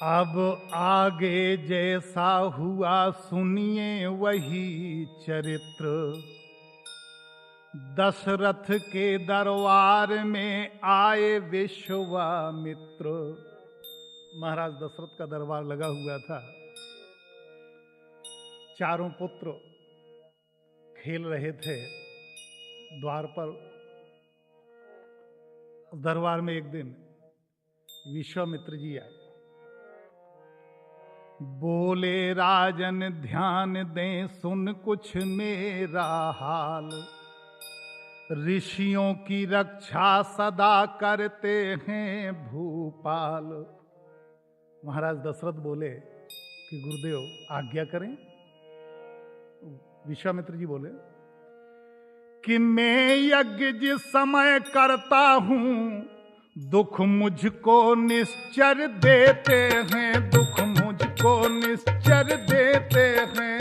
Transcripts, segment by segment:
अब आगे जैसा हुआ सुनिए वही चरित्र। दशरथ के दरबार में आए विश्वामित्र। महाराज दशरथ का दरबार लगा हुआ था। चारों पुत्र खेल रहे थे द्वार पर। दरबार में एक दिन विश्वामित्र जी आए। बोले राजन ध्यान दें सुन कुछ मेरा हाल। ऋषियों की रक्षा सदा करते हैं भूपाल। महाराज दशरथ बोले कि गुरुदेव आज्ञा करें। विश्वामित्र जी बोले कि मैं यज्ञ जिस समय करता हूं दुख मुझको निश्चर देते हैं, दुख मुझको निश्चर देते हैं।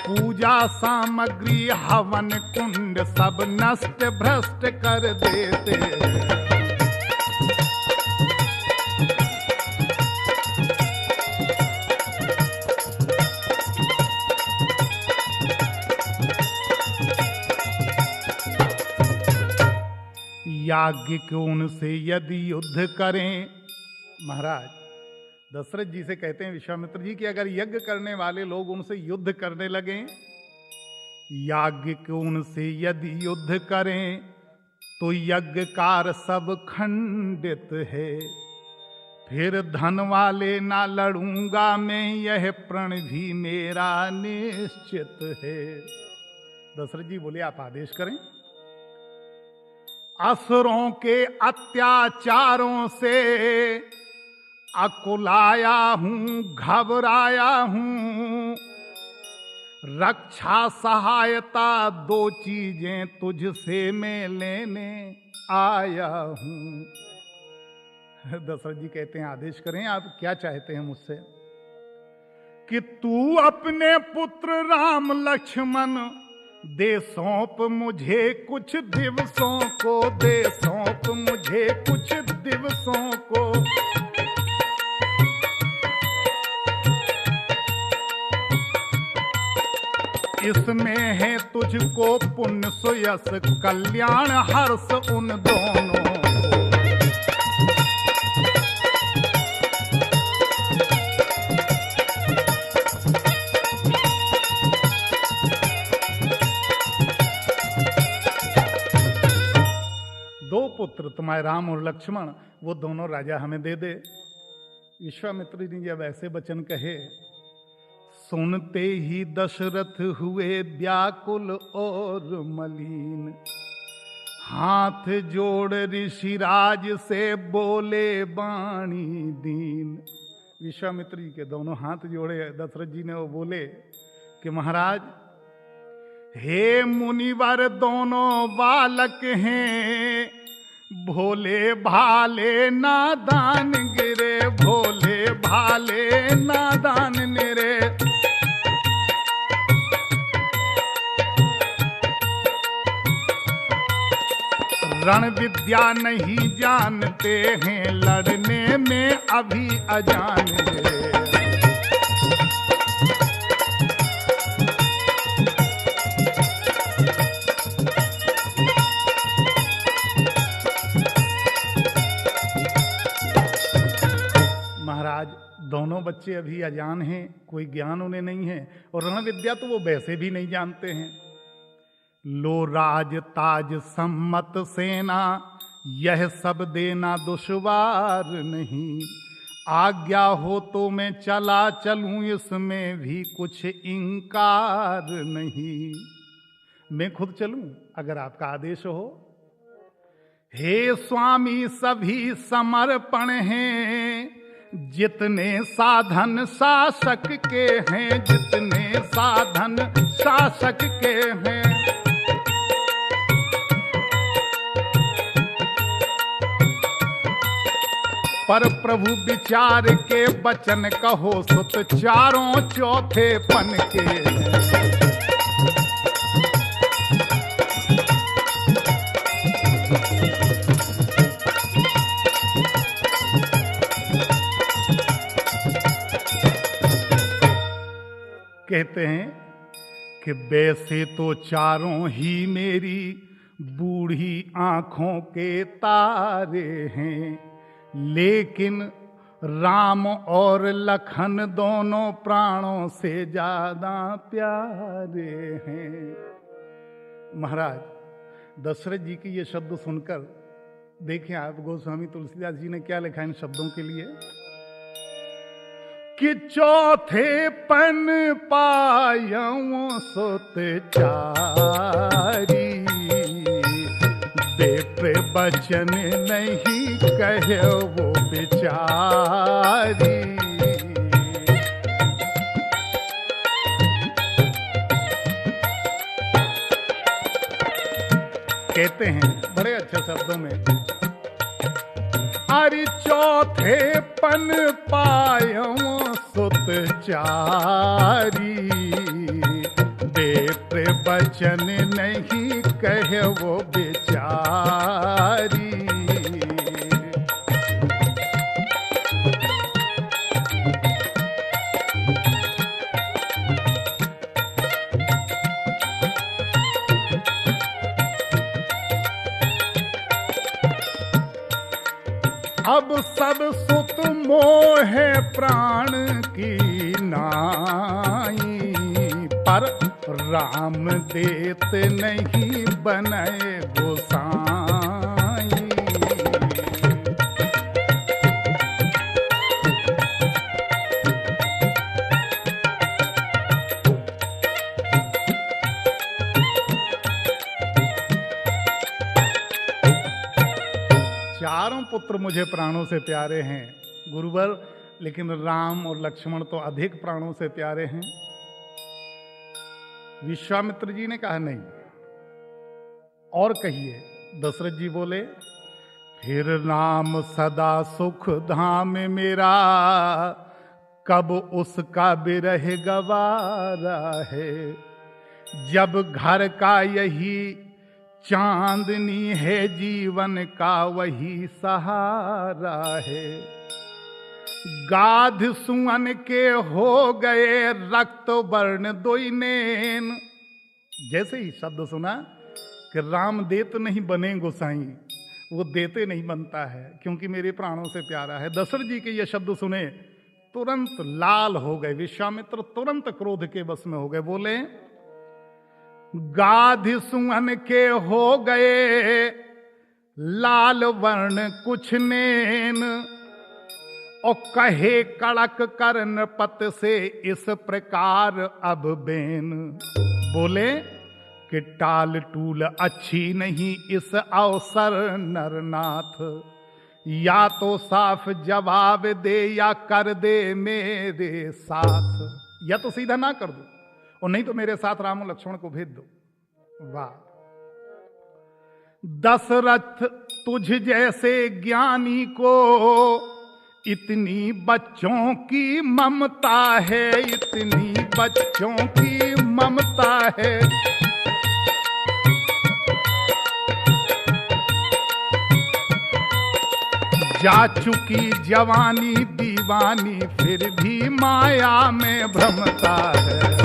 पूजा सामग्री हवन कुंड सब नष्ट भ्रष्ट कर देते हैं। याज्ञिक उनसे यदि युद्ध करें। महाराज दशरथ जी से कहते हैं विश्वामित्र जी कि अगर यज्ञ करने वाले लोग उनसे युद्ध करने लगें, याज्ञिक उनसे यदि युद्ध करें तो यज्ञकार सब खंडित है। फिर धन वाले ना लड़ूंगा मैं, यह प्रण भी मेरा निश्चित है। दशरथ जी बोले आप आदेश करें। असुरों के अत्याचारों से अकुलाया हूं, घबराया हूं। रक्षा सहायता दो चीजें तुझसे मैं लेने आया हूं। दशरथ जी कहते हैं आदेश करें, आप क्या चाहते हैं मुझसे? कि तू अपने पुत्र राम लक्ष्मण दे सौंप मुझे कुछ दिवसों को, दे सौंप मुझे कुछ दिवसों को। इसमें है तुझको पुण्य सुयस कल्याण हर्ष उन दोनों। दो पुत्र तुम्हारे राम और लक्ष्मण, वो दोनों राजा हमें दे दे। विश्वामित्र जी जब ऐसे वचन कहे, सुनते ही दशरथ हुए व्याकुल और मलिन। हाथ जोड़ ऋषिराज से बोले बाणी दीन। विश्वामित्र जी के दोनों हाथ जोड़े दशरथ जी ने, वो बोले कि महाराज हे मुनिवर दोनों बालक हैं, भोले भाले नादान गिरे, भोले भाले नादान निरे। रण विद्या नहीं जानते हैं, लड़ने में अभी अजान है। महाराज दोनों बच्चे अभी अजान हैं, कोई ज्ञान उन्हें नहीं है, और रण विद्या तो वो वैसे भी नहीं जानते हैं। लो राज ताज सम्मत सेना, यह सब देना दुश्वार नहीं। आज्ञा हो तो मैं चला चलूं, इसमें भी कुछ इंकार नहीं। मैं खुद चलूं अगर आपका आदेश हो। हे स्वामी सभी समर्पण हैं, जितने साधन शासक के हैं, जितने साधन शासक के हैं। पर प्रभु विचार के वचन कहो, सुत चारों चौथे पन के। कहते हैं कि वैसे तो चारों ही मेरी बूढ़ी आंखों के तारे हैं, लेकिन राम और लखन दोनों प्राणों से ज्यादा प्यारे हैं। महाराज दशरथ जी की ये शब्द सुनकर देखें आप, गोस्वामी तुलसीदास जी ने क्या लिखा इन शब्दों के लिए कि चौथे पन पायऊ सुत चारी, बेटे बचन नहीं कहे वो बेचारी। कहते हैं बड़े अच्छे शब्दों में, अरे चौथे पन पायऊ सुत चारी, बेटे बचन नहीं कहे वो बेचारी। अब सब सुत मोह प्राण की नाई, पर राम देत नहीं बनाए गोसाई। चारों पुत्र मुझे प्राणों से प्यारे हैं गुरुवर, लेकिन राम और लक्ष्मण तो अधिक प्राणों से प्यारे हैं। विश्वामित्र जी ने कहा नहीं, और कहिए। दशरथ जी बोले, फिर राम सदा सुख धाम मेरा, कब उसका बिरह गवारा है। जब घर का यही चांदनी है, जीवन का वही सहारा है। गाध सुअन के हो गए रक्त वर्ण दोई नैन। जैसे ही शब्द सुना कि राम देत नहीं बने गोसाई, वो देते नहीं बनता है क्योंकि मेरे प्राणों से प्यारा है। दशरथ जी के ये शब्द सुने तुरंत लाल हो गए। विश्वामित्र तुरंत क्रोध के वश में हो गए। बोले, गाध सुअन के हो गए लाल वर्ण कुछ नैन, और कहे कड़क कर्ण पत से इस प्रकार अब बेन। बोले कि टाल टूल अच्छी नहीं इस अवसर नरनाथ, या तो साफ जवाब दे या कर दे मेरे साथ। या तो सीधा ना कर दो और नहीं तो मेरे साथ राम और लक्ष्मण को भेज दो। वाह! दशरथ तुझ जैसे ज्ञानी को इतनी बच्चों की ममता है, इतनी बच्चों की ममता है। जा चुकी जवानी दीवानी, फिर भी माया में भ्रमता है।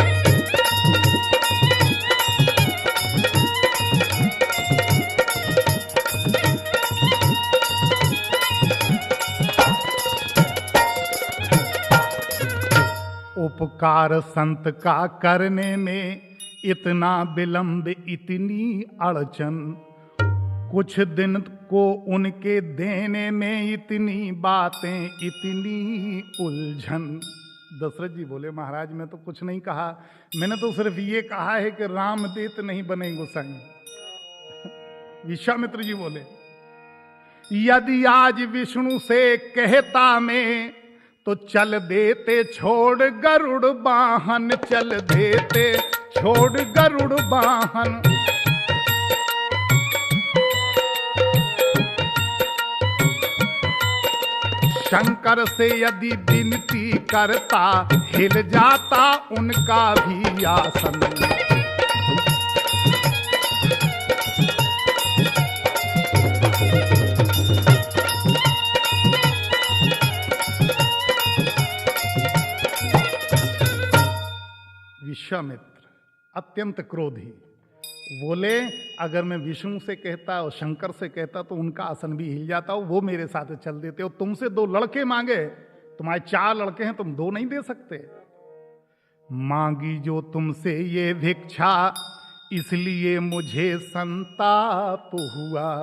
उपकार संत का करने में इतना विलंब, इतनी अड़चन, कुछ दिन को उनके देने में इतनी बातें, इतनी उलझन। दशरथ जी बोले, महाराज मैं तो कुछ नहीं कहा, मैंने तो सिर्फ ये कहा है कि राम देत नहीं बने गोसाई। विश्वामित्र जी बोले, यदि आज विष्णु से कहता मैं तो चल देते छोड़ गरुड़ वाहन, चल देते छोड़ गरुड़ वाहन। शंकर से यदि विनती करता, हिल जाता उनका भी आसन। विश्वामित्र अत्यंत क्रोधी बोले, अगर मैं विष्णु से कहता और शंकर से कहता तो उनका आसन भी हिल जाता, वो मेरे साथ चल देते। और तुमसे 2 लड़के मांगे, तुम्हारे 4 लड़के हैं, तुम 2 नहीं दे सकते। मांगी जो तुमसे ये भिक्षा, इसलिए मुझे संताप हुआ।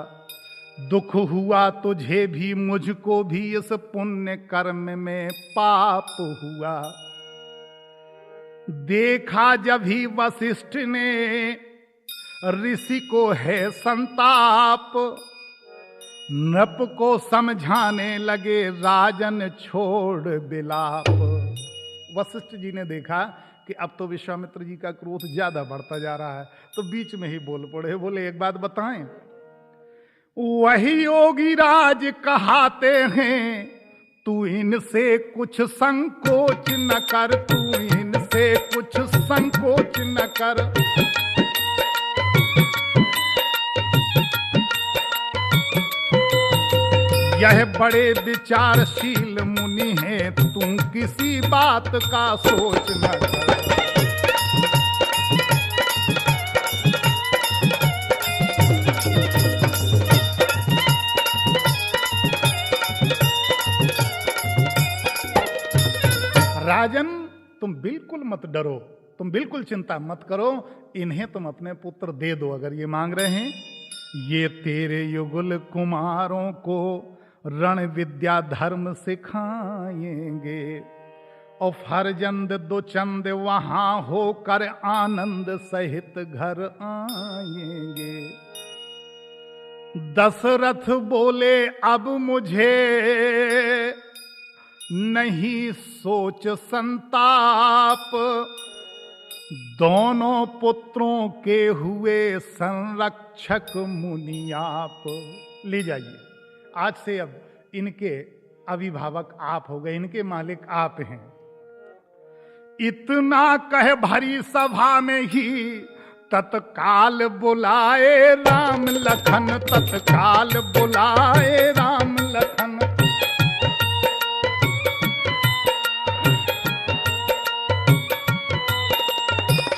दुख हुआ तुझे भी मुझको भी, इस पुण्य कर्म में पाप हुआ। देखा जब ही वशिष्ठ ने ऋषि को है संताप, नृप को समझाने लगे राजन छोड़ बिलाप। वशिष्ठ जी ने देखा कि अब तो विश्वामित्र जी का क्रोध ज्यादा बढ़ता जा रहा है, तो बीच में ही बोल पड़े, बोले एक बात बताएं, वही योगी राज कहाते हैं, तू इनसे कुछ संकोच न कर, तू इनसे कुछ संकोच न कर। यह बड़े विचारशील मुनि हैं, तुम किसी बात का सोच न कर। राजन, तुम बिल्कुल मत डरो, तुम बिल्कुल चिंता मत करो, इन्हें तुम अपने पुत्र दे दो अगर ये मांग रहे हैं। ये तेरे युगल कुमारों को रण विद्या धर्म सिखाएंगे, और फरजंद 2 चंद वहां होकर आनंद सहित घर आएंगे। दशरथ बोले, अब मुझे नहीं सोच संताप, दोनों पुत्रों के हुए संरक्षक मुनि आप। ले जाइए, आज से अब इनके अभिभावक आप हो गए, इनके मालिक आप हैं। इतना कह भरी सभा में ही तत्काल बुलाए राम लखन, तत्काल बुलाए राम लखन।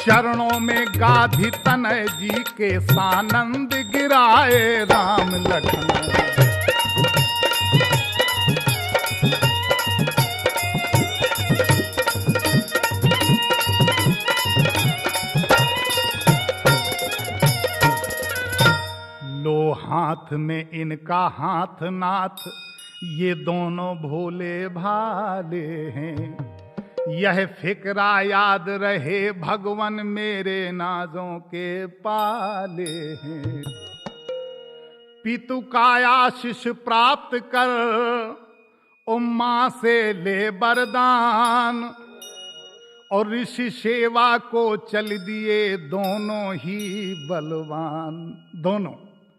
चरणों में गाधी तनय जी के सानंद गिराए राम लखन। लो हाथ में इनका हाथ नाथ, ये दोनों भोले भाले हैं। यह फिक्रा याद रहे भगवान मेरे नाजों के पाले हैं। पितु का आशीष प्राप्त कर उम्मा से ले वरदान, और ऋषि सेवा को चल दिए दोनों ही बलवान। दोनों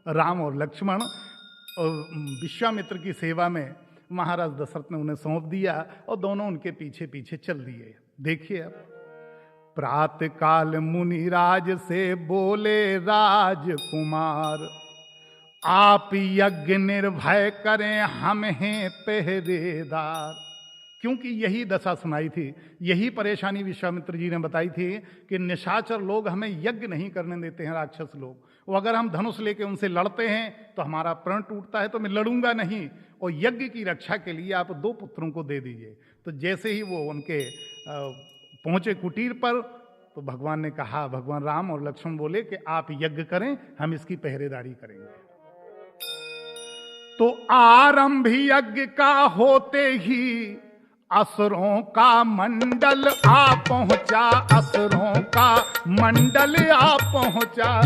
राम और लक्ष्मण और विश्वामित्र की सेवा में महाराज दशरथ ने उन्हें सौंप दिया, और दोनों उनके पीछे पीछे चल दिए। देखिए अब, प्रातः काल मुनिराज से बोले राजकुमार, आप यज्ञ निर्भय करें, हम हैं पहरेदार। क्योंकि यही दशा सुनाई थी, यही परेशानी विश्वामित्र जी ने बताई थी कि निशाचर लोग हमें यज्ञ नहीं करने देते हैं, राक्षस लोग। वो अगर हम धनुष लेके उनसे लड़ते हैं तो हमारा प्रण टूटता है, तो मैं लड़ूंगा नहीं, और यज्ञ की रक्षा के लिए आप 2 पुत्रों को दे दीजिए। तो जैसे ही वो उनके पहुंचे कुटीर पर, तो भगवान ने कहा, भगवान राम और लक्ष्मण बोले कि आप यज्ञ करें, हम इसकी पहरेदारी करेंगे। तो आरंभ यज्ञ का होते ही असुरों का मंडल आ पहुंचा, असुरों का मंडल आ पहुंचा।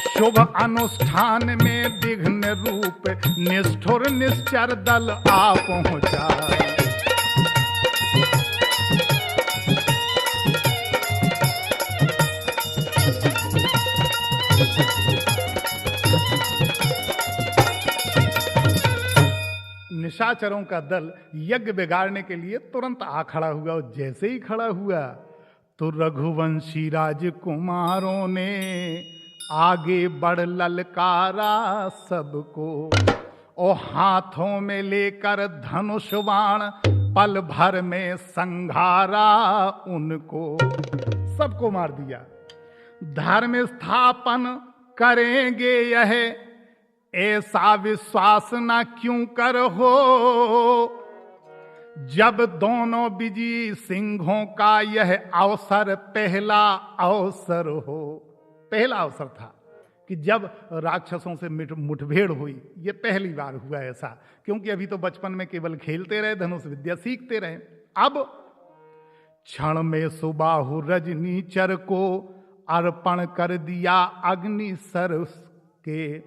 शुभ अनुष्ठान में विघ्न रूप निष्ठुर निश्चर दल आ पहुंचा। निशाचरों का दल यज्ञ बिगाड़ने के लिए तुरंत आ खड़ा हुआ, और जैसे ही खड़ा हुआ तो रघुवंशी राजकुमारों ने आगे बढ़ ललकारा सबको, और हाथों में लेकर धनुष बाण पल भर में संघारा उनको, सबको मार दिया। धर्म स्थापन करेंगे यह ऐसा विश्वास न क्यों कर हो, जब दोनों विजयी सिंहों का यह अवसर पहला अवसर हो। पहला अवसर था कि जब राक्षसों से मुठभेड़ हुई, ये पहली बार हुआ ऐसा, क्योंकि अभी तो बचपन में केवल खेलते रहे, धनुष विद्या सीखते रहे। अब क्षण में सुबाहु रजनीचर को अर्पण कर दिया अग्नि सर के,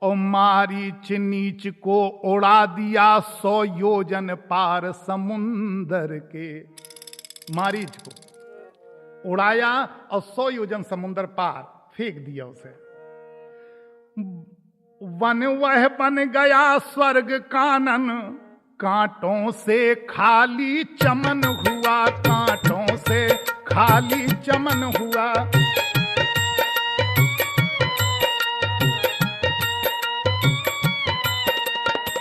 और मारीच नीच को उड़ा दिया 100 योजन पार समुंदर के। मारीच को उड़ाया और 100 योजन समुंदर पार फेंक दिया उसे। वन वह बन गया स्वर्ग कानन, कांटों से खाली चमन हुआ, कांटों से खाली चमन हुआ।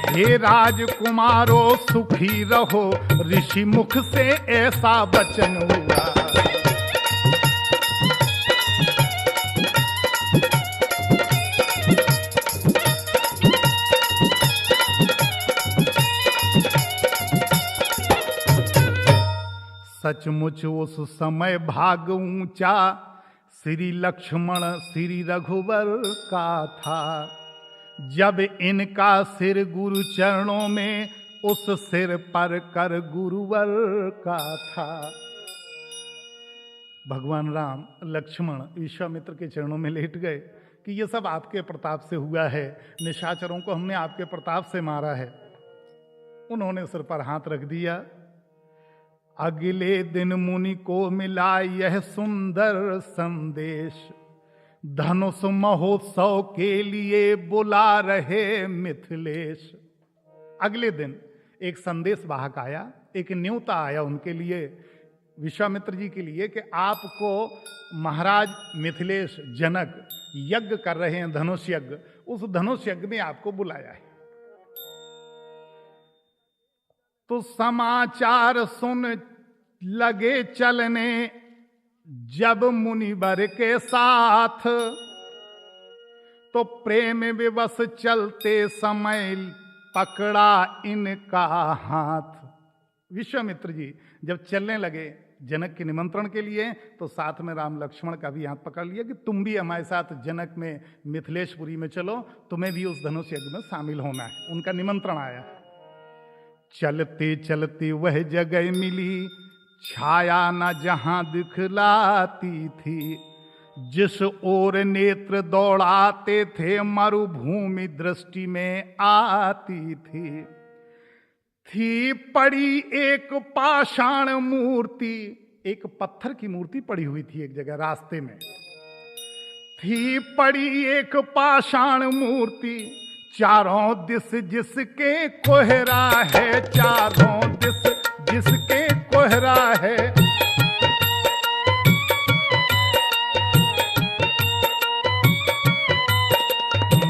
हे राजकुमारों सुखी रहो, ऋषि मुख से ऐसा वचन हुआ। सचमुच उस समय भाग ऊंचा श्री लक्ष्मण श्री रघुवर का था, जब इनका सिर गुरु चरणों में उस सिर पर कर गुरुवर का था। भगवान राम लक्ष्मण विश्वामित्र के चरणों में लेट गए कि ये सब आपके प्रताप से हुआ है, निशाचरों को हमने आपके प्रताप से मारा है। उन्होंने सिर पर हाथ रख दिया। अगले दिन मुनि को मिला यह सुंदर संदेश, धनुष महोत्सव के लिए बुला रहे मिथिलेश। अगले दिन एक संदेश वाहक आया, एक न्योता आया उनके लिए, विश्वामित्र जी के लिए, कि आपको महाराज मिथिलेश जनक यज्ञ कर रहे हैं, धनुष यज्ञ, उस धनुष यज्ञ में आपको बुलाया है। तो समाचार सुन लगे चलने जब मुनिवर के साथ, तो प्रेम विवश चलते समय पकड़ा इनका हाथ। विश्वामित्र जी जब चलने लगे जनक के निमंत्रण के लिए, तो साथ में राम लक्ष्मण का भी हाथ पकड़ लिया कि तुम भी हमारे साथ जनक में मिथिलेशपुरी में चलो, तुम्हें भी उस धनुष यज्ञ में शामिल होना है। उनका निमंत्रण आया। चलते चलते वह जगह मिली, छाया न जहां दिखलाती थी, जिस ओर नेत्र दौड़ाते थे मरुभूमि दृष्टि में आती थी पड़ी एक पाषाण मूर्ति, एक पत्थर की मूर्ति पड़ी हुई थी एक जगह रास्ते में। थी पड़ी एक पाषाण मूर्ति, चारों दिस जिसके कोहरा है, चारों दिस जिसके कोहरा है।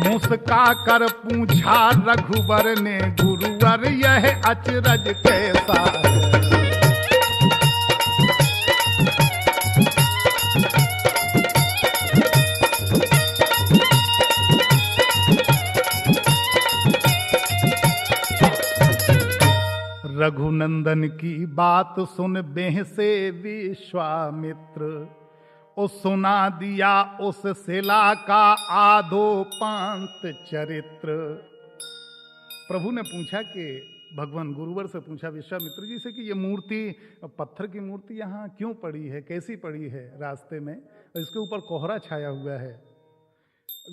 मुस्का कर पूछा रघुवर ने, गुरुवर यह अचरज कैसा है। रघुनंदन की बात सुन बेह से विश्वामित्र, उस सुना दिया उस शिला का आधो पांत चरित्र। प्रभु ने पूछा कि भगवान गुरुवर से पूछा विश्वामित्र जी से कि ये मूर्ति, पत्थर की मूर्ति यहाँ क्यों पड़ी है, कैसी पड़ी है रास्ते में, और इसके ऊपर कोहरा छाया हुआ है।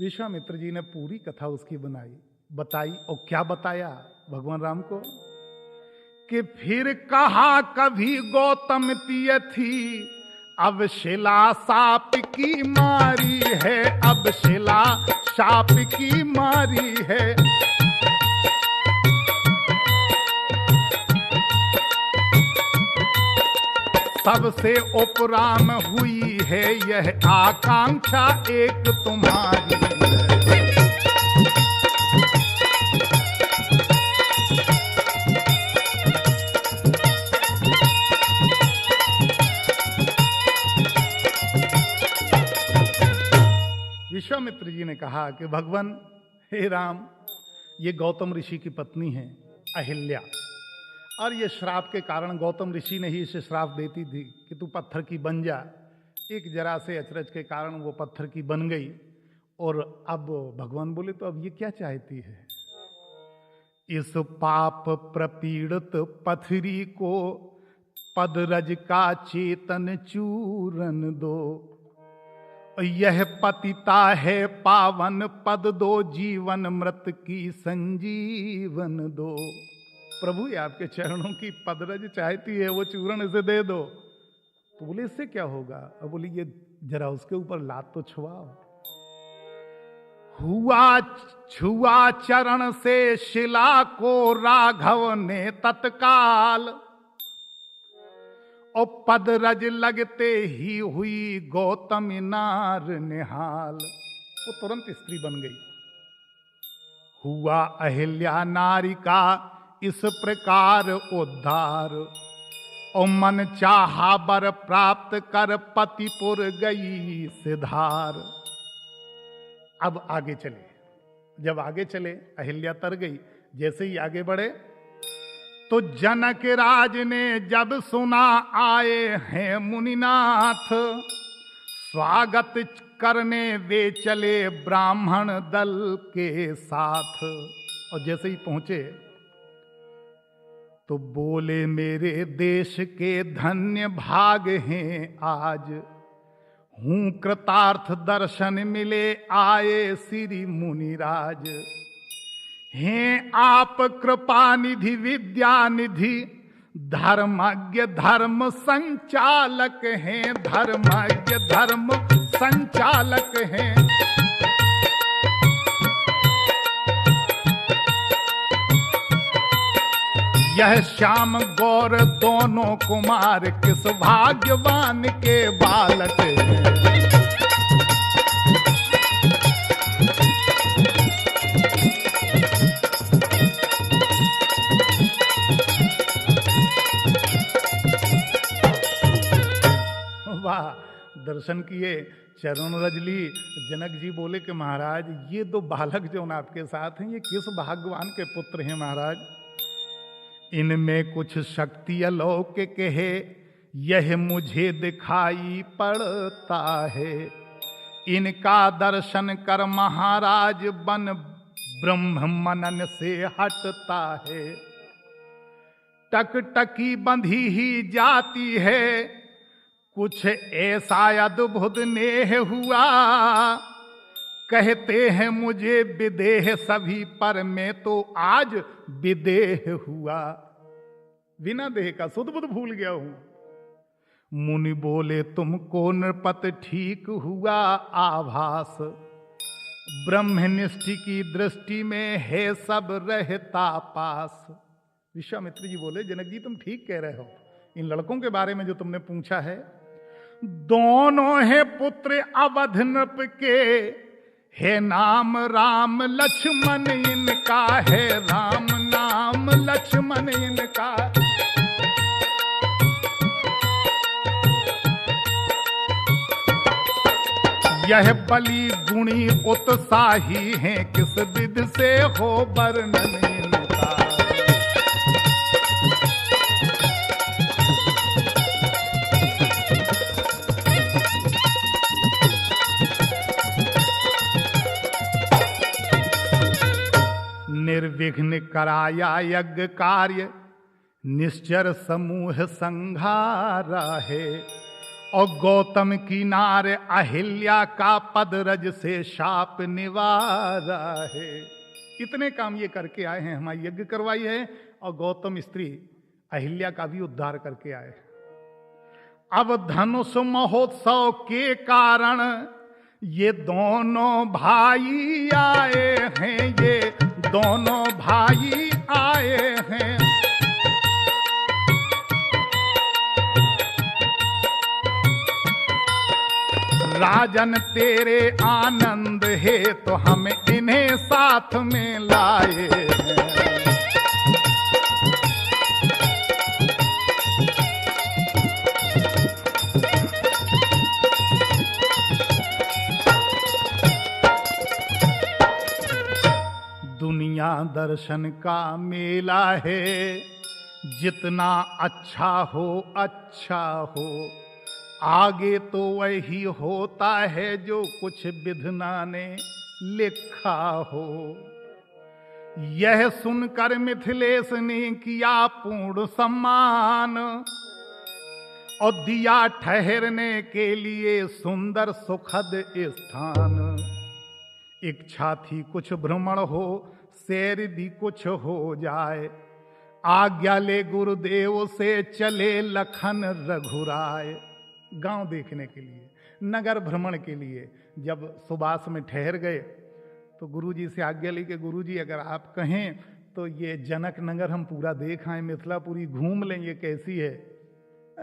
विश्वामित्र जी ने पूरी कथा उसकी बताई। और क्या बताया भगवान राम को कि फिर कहा कभी गौतम पिय थी, अब शिला साप की मारी है, अब शिला साप की मारी है। सबसे उपराम हुई है यह आकांक्षा एक तुम्हारी है। विश्वामित्र जी ने कहा कि भगवान, हे राम, ये गौतम ऋषि की पत्नी है अहिल्या, और ये श्राप के कारण गौतम ऋषि ने ही इसे श्राप देती थी कि तू पत्थर की बन जा। एक जरा से अचरज के कारण वो पत्थर की बन गई। और अब भगवान बोले तो अब ये क्या चाहती है? इस पाप प्रपीड़ित पथरी को पदरज का चेतन चूरन दो, यह पतिता है पावन पद दो, जीवन मृत की संजीवन दो। प्रभु ये आपके चरणों की पदरज चाहती है, वो चूर्ण इसे दे दो। तो बोले इससे क्या होगा? अब बोली ये जरा उसके ऊपर लात तो छुआओ। हुआ छुआ चरण से शिला को राघव ने तत्काल, और पदरज लगते ही हुई गौतमी नार निहाल। वो तुरंत स्त्री बन गई। हुआ अहिल्या नारी का इस प्रकार उद्धार, और मन चाहा बर प्राप्त कर पतिपुर गई सिधार। अब आगे चले। जब आगे चले, अहिल्या तर गई। जैसे ही आगे बढ़े तो जनक राज ने जब सुना आए हैं मुनिनाथ, स्वागत करने वे चले ब्राह्मण दल के साथ। और जैसे ही पहुंचे तो बोले मेरे देश के धन्य भाग हैं आज, हूं कृतार्थ दर्शन मिले आए श्री मुनिराज। हैं आप कृपा निधि विद्या निधि, धर्मज्ञ धर्म संचालक हैं, धर्मज्ञ धर्म संचालक हैं। यह श्याम गौर दोनों कुमार किस भाग्यवान के बालक हैं। वाह, दर्शन किए, चरण रज ली। जनक जी बोले कि महाराज ये दो बालक जो आपके साथ हैं, ये किस भाग्यवान के पुत्र हैं महाराज? इनमें कुछ शक्ति अलौकिक है, यह मुझे दिखाई पड़ता है। इनका दर्शन कर महाराज बन ब्रह्म मनन से हटता है। टकटकी बंधी ही जाती है, कुछ ऐसा अद्भुत नेह हुआ। कहते हैं मुझे विदेह सभी, पर मैं तो आज विदेह हुआ। बिना देह का सुध बुध भूल गया हूं। मुनि बोले तुमको नृपत ठीक हुआ आभास, ब्रह्मनिष्ठ की दृष्टि में है सब रहता पास। विश्वामित्र जी बोले जनक जी तुम ठीक कह रहे हो। इन लड़कों के बारे में जो तुमने पूछा है, दोनों है पुत्र अवध नृप के, है नाम राम लक्ष्मण इनका, है राम नाम लक्ष्मण इनका। यह बलि गुणी उत्साही हैं, किस विध से हो वर्णन इनका। निर्विघ्न कराया यज्ञ कार्य, निश्चर समूह संघारा है। और गौतम की नार अहिल्या का पदरज से शाप निवारा है। इतने काम ये करके आए हैं, हमारी यज्ञ करवाई है, और गौतम स्त्री अहिल्या का भी उद्धार करके आए। अब धनुष महोत्सव के कारण ये दोनों भाई आए हैं, ये दोनों भाई आए हैं। राजन तेरे आनंद है तो हम इन्हें साथ में लाए हैं। दर्शन का मेला है, जितना अच्छा हो, आगे तो वही होता है जो कुछ विधना ने लिखा हो। यह सुनकर मिथिलेश ने किया पूर्ण सम्मान और दिया ठहरने के लिए सुंदर सुखद स्थान। इच्छा थी कुछ भ्रमण हो, सैर भी कुछ हो जाए, आज्ञा ले गुरुदेव से चले लखन रघुराय। गांव देखने के लिए, नगर भ्रमण के लिए जब सुबास में ठहर गए तो गुरुजी से आज्ञा ली कि गुरुजी अगर आप कहें तो ये जनक नगर हम पूरा देख आए, मिथिला पूरी घूम लें, ये कैसी है।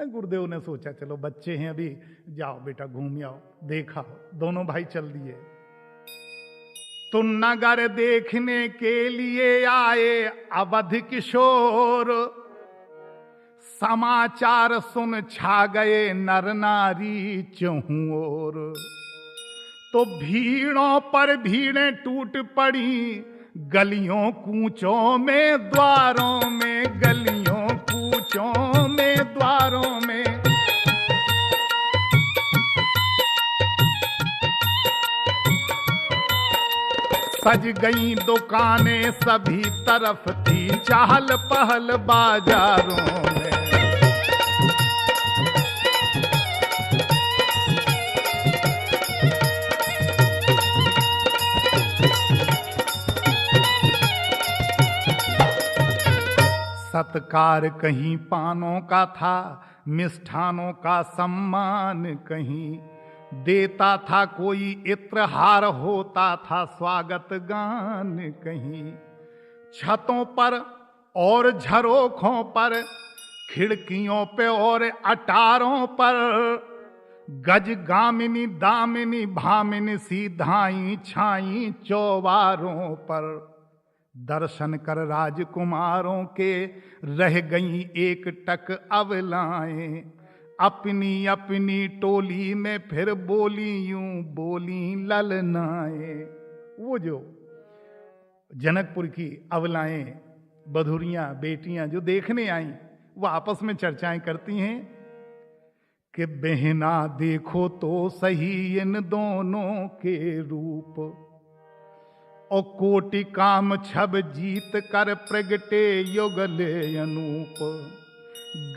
गुरुदेव ने सोचा चलो बच्चे हैं अभी, जाओ बेटा घूम आओ, देखा। दोनों भाई चल दिए। तो नगर देखने के लिए आए अवध किशोर, समाचार सुन छा गए नर नारी चहुं ओर। तो भीड़ों पर भीड़ें टूट पड़ी, गलियों कूचों में द्वारों में, गलियों कूचों में द्वारों में। सज गई दुकानें सभी तरफ थी, चहल पहल बाजारों में। सत्कार कहीं पानों का था, मिष्ठानों का सम्मान कहीं, देता था कोई इत्रहार, होता था स्वागत गान कहीं। छतों पर और झरोखों पर, खिड़कियों पे और अटारों पर, गज गामिनी दामिनी भामिनी सी धाई छाई चौबारों पर। दर्शन कर राजकुमारों के रह गई एक टक अबलाएं, अपनी अपनी टोली में फिर बोली यूं बोली ललनाएं। वो जो जनकपुर की अबलाएं, बधुरियां, बेटियां जो देखने आई, वो आपस में चर्चाएं करती हैं कि बहना देखो तो सही इन दोनों के रूप, और कोटि काम छब जीत कर प्रगटे युगले अनूप।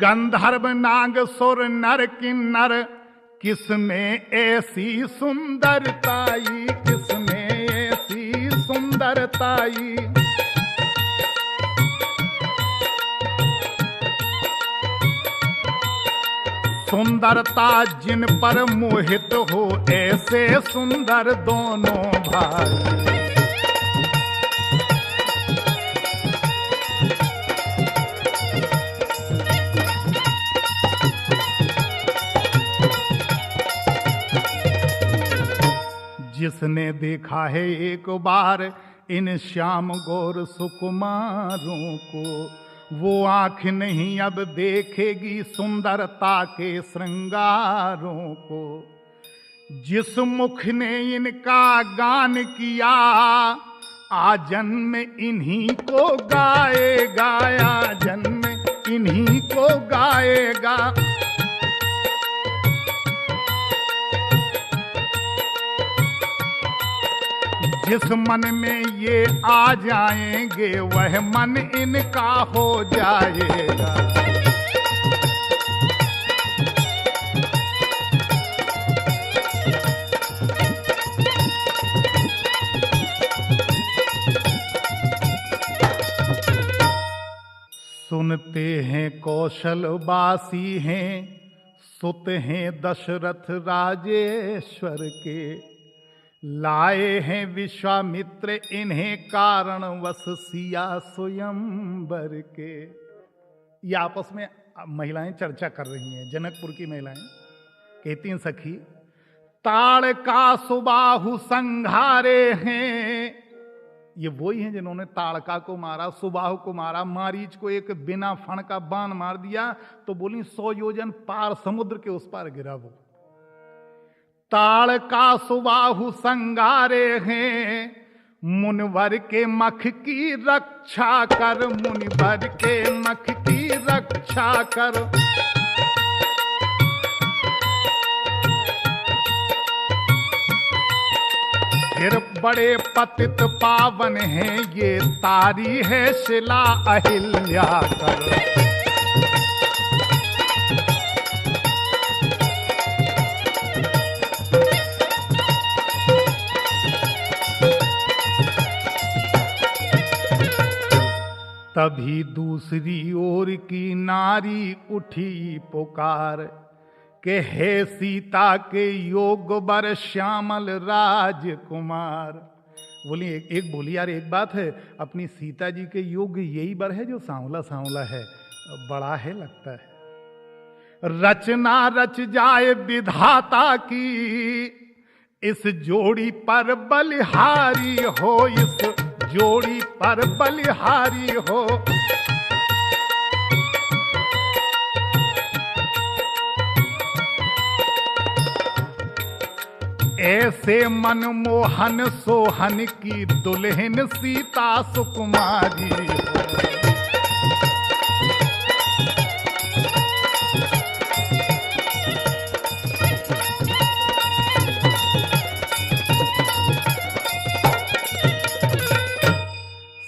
गंधर्व नाग सुर नर किन्नर, किसमें ऐसी सुंदरताई, किसमें ऐसी सुंदरताई। सुंदरता जिन पर मोहित हो, ऐसे सुंदर दोनों भाई। जिसने देखा है एक बार इन श्याम गौर सुकुमारों को, वो आंख नहीं अब देखेगी सुंदरता के श्रृंगारों को। जिस मुख ने इनका गान किया, आज जन्म इन्हीं को गाएगा, आज जन्म इन्हीं को गाएगा। जिस मन में ये आ जाएंगे, वह मन इनका हो जाएगा। सुनते हैं कौशलवासी हैं, सुत हैं दशरथ राजेश्वर के, लाए हैं विश्वामित्र इन्हें कारण वश सिया स्वयंवर के। ये आपस में महिलाएं चर्चा कर रही हैं, जनकपुर की महिलाएं कहती हैं, सखी ताड़ का सुबाहु संघारे हैं। ये वही हैं जिन्होंने ताड़का को मारा, सुबाहु को मारा, मारीच को एक बिना फण का बाण मार दिया तो बोली 100 योजन पार समुद्र के उस पार गिरा वो। ताड़ का सुबाहु संगारे हैं, मुनिवर के मख की रक्षा कर, मुनिवर के मख की रक्षा कर। फिर बड़े पतित पावन हैं ये, तारी है शिला अहिल्या कर। तभी दूसरी ओर की नारी उठी पुकार के हे सीता के योग बर श्यामल राजकुमार। बोली एक बोली यार एक बात है, अपनी सीता जी के योग यही बर है जो सांवला सांवला है, बड़ा है लगता है। रचना रच जाए विधाता की, इस जोड़ी पर बलिहारी हो, इस जोड़ी पर बलिहारी हो। ऐसे मनमोहन सोहन की दुल्हन सीता सुकुमारी हो।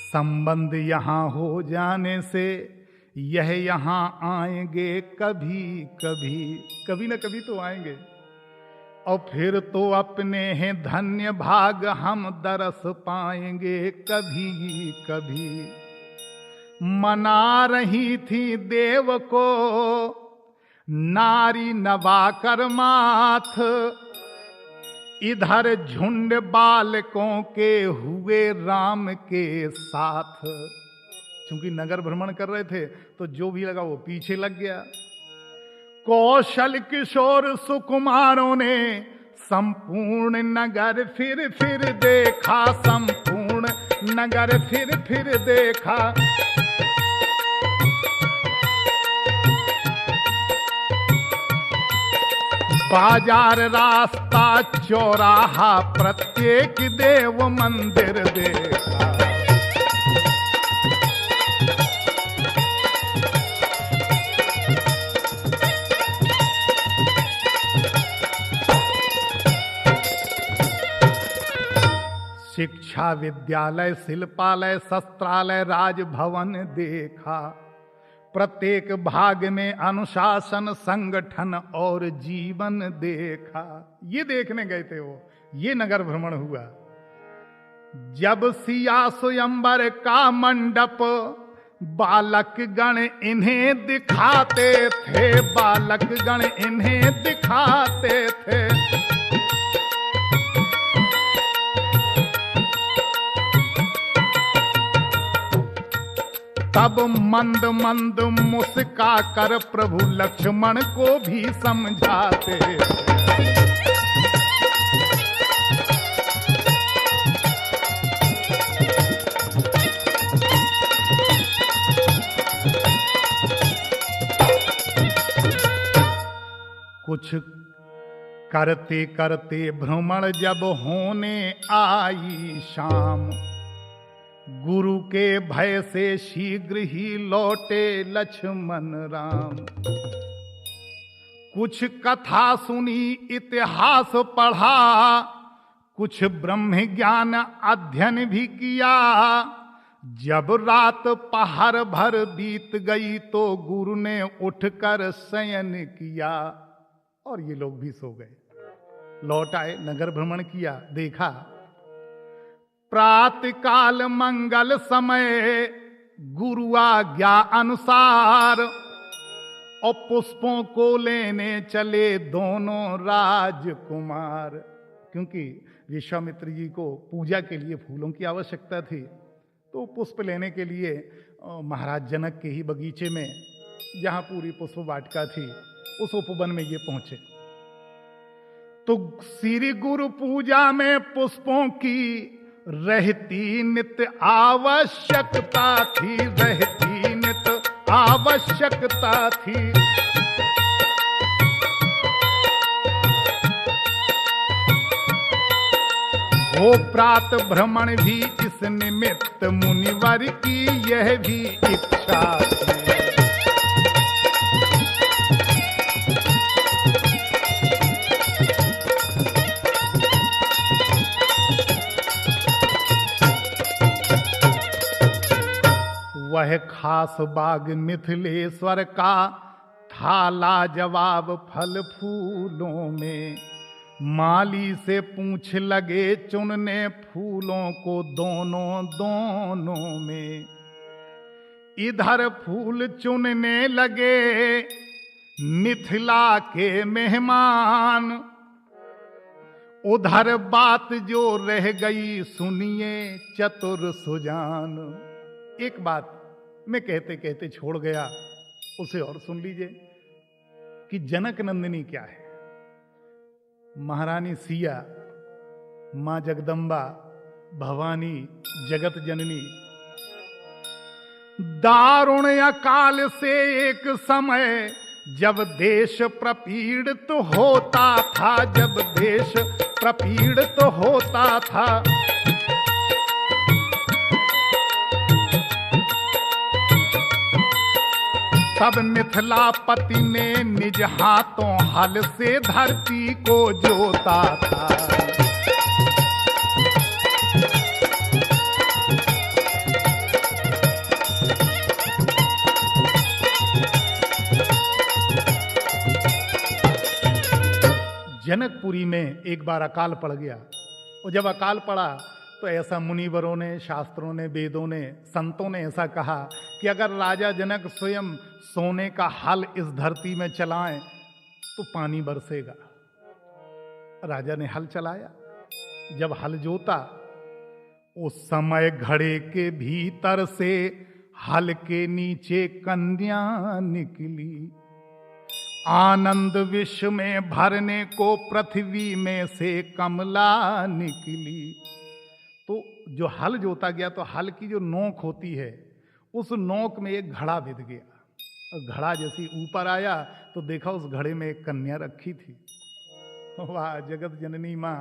संबंध यहाँ हो जाने से यह यहाँ आएंगे कभी कभी, कभी न कभी तो आएंगे। और फिर तो अपने हैं धन्य भाग हम दरस पाएंगे कभी कभी। मना रही थी देव को नारी नवा कर माथ, इधर झुंड बालकों के हुए राम के साथ। चूंकि नगर भ्रमण कर रहे थे तो जो भी लगा वो पीछे लग गया। कौशल किशोर सुकुमारों ने संपूर्ण नगर फिर देखा, संपूर्ण नगर फिर देखा। बाजार रास्ता चौराहा प्रत्येक देव मंदिर देखा। शिक्षा विद्यालय शिल्पालय शस्त्रालय राजभवन देखा। प्रत्येक भाग में अनुशासन संगठन और जीवन देखा। ये देखने गए थे वो, ये नगर भ्रमण हुआ। जब सिया स्वयंवर का मंडप बालक गण इन्हें दिखाते थे, बालक गण इन्हें दिखाते थे। तब मंद मंद मुस्का कर प्रभु लक्ष्मण को भी समझाते। कुछ करते करते भ्रमण जब होने आई शाम, गुरु के भय से शीघ्र ही लौटे लक्ष्मण राम। कुछ कथा सुनी इतिहास पढ़ा, कुछ ब्रह्म ज्ञान अध्ययन भी किया। जब रात पहर भर बीत गई तो गुरु ने उठकर शयन किया। और ये लोग भी सो गए। लौट आए, नगर भ्रमण किया, देखा प्रातः काल मंगल समय गुरु आज्ञा अनुसार, और पुष्पों को लेने चले दोनों राजकुमार। क्योंकि विश्वामित्र जी को पूजा के लिए फूलों की आवश्यकता थी, तो पुष्प लेने के लिए महाराज जनक के ही बगीचे में, जहां पूरी पुष्प वाटिका थी, उस उपवन में ये पहुंचे। तो श्री गुरु पूजा में पुष्पों की रहती नित्य आवश्यकता थी, रहती नित्य आवश्यकता थी। हो प्रात भ्रमण भी इस निमित्त मुनिवर की यह भी इच्छा थी। वह खास बाग मिथिलेश्वर का था लाजवाब फल फूलों में, माली से पूछ लगे चुनने फूलों को दोनों दोनों में। इधर फूल चुनने लगे मिथिला के मेहमान, उधर बात जो रह गई सुनिए चतुर सुजान। एक बात मैं कहते कहते छोड़ गया, उसे और सुन लीजिए कि जनक नंदिनी क्या है। महारानी सिया, मां जगदम्बा, भवानी, जगत जननी, दारुण अकाल से एक समय जब देश प्रपीड़ित होता था, जब देश प्रपीड़ित होता था, तब मिथिलापति ने निज हाथों हल से धरती को जोता था। जनकपुरी में एक बार अकाल पड़ गया, और जब अकाल पड़ा तो ऐसा मुनिवरों ने, शास्त्रों ने, वेदों ने, संतों ने ऐसा कहा कि अगर राजा जनक स्वयं सोने का हल इस धरती में चलाएं तो पानी बरसेगा। राजा ने हल चलाया, जब हल जोता उस समय घड़े के भीतर से हल के नीचे कन्या निकली, आनंद विश्व में भरने को पृथ्वी में से कमला निकली। तो जो हल जोता गया तो हल की जो नोक होती है उस नोक में एक घड़ा बिध गया, और घड़ा जैसे ऊपर आया तो देखा उस घड़े में एक कन्या रखी थी। वाह जगत जननी मां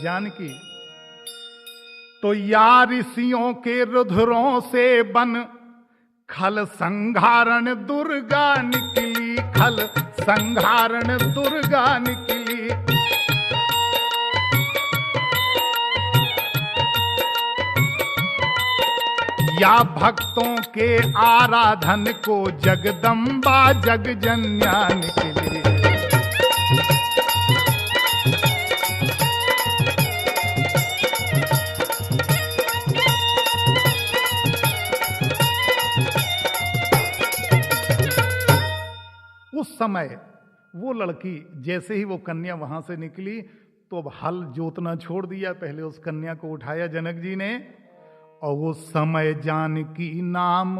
जानकी। तो या ऋषियों के रुधिरों से बन खल संघारण दुर्गा निकली, खल संघारण दुर्गा निकली। या भक्तों के आराधन को जगदम्बा जगजन्या निकली। उस समय वो लड़की जैसे ही वो कन्या वहां से निकली तो अब हल जोतना छोड़ दिया, पहले उस कन्या को उठाया जनक जी ने, और वो समय जानकी नाम